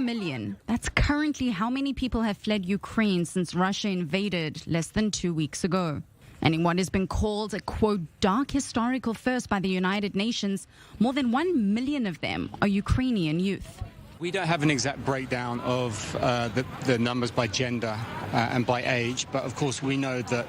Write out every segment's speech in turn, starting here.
million. That's currently how many people have fled Ukraine since Russia invaded less than 2 weeks ago. And in what has been called a, quote, dark historical first by the United Nations, more than 1 million of them are Ukrainian youth. We don't have an exact breakdown of the numbers by gender and by age, but of course we know that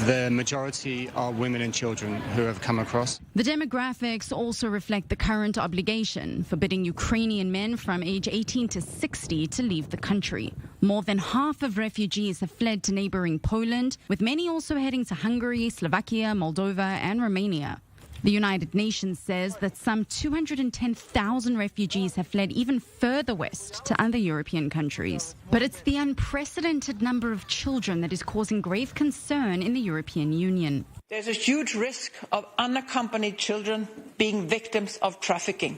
the majority are women and children who have come across. The demographics also reflect the current obligation, forbidding Ukrainian men from age 18 to 60 to leave the country. More than half of refugees have fled to neighboring Poland, with many also heading to Hungary, Slovakia, Moldova and Romania. The United Nations says that some 210,000 refugees have fled even further west to other European countries. But it's the unprecedented number of children that is causing grave concern in the European Union. There's a huge risk of unaccompanied children being victims of trafficking.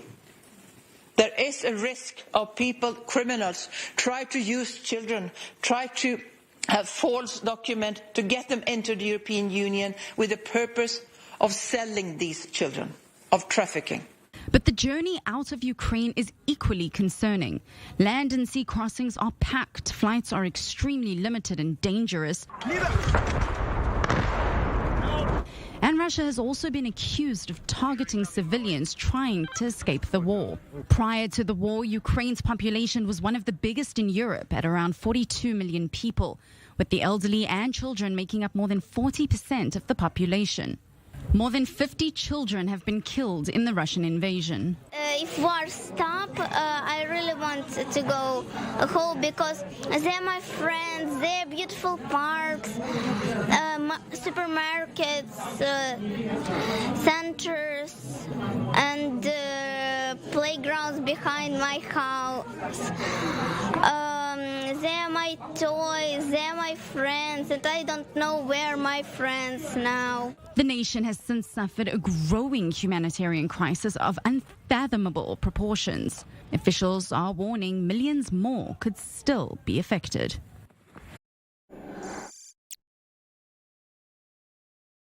There is a risk of criminals, try to use children, try to have false documents to get them into the European Union with the purpose of selling these children, of trafficking. But the journey out of Ukraine is equally concerning. Land and sea crossings are packed, flights are extremely limited and dangerous. And Russia has also been accused of targeting civilians trying to escape the war. Prior to the war, Ukraine's population was one of the biggest in Europe at around 42 million people, with the elderly and children making up more than 40% of the population. More than 50 children have been killed in the Russian invasion. If war stops, I really want to go home because they're my friends, they're beautiful parks, supermarkets, centers, and playgrounds behind my house. They're my toys, they're my friends, and I don't know where my friends now. The nation has since suffered a growing humanitarian crisis of unfathomable proportions. Officials are warning millions more could still be affected.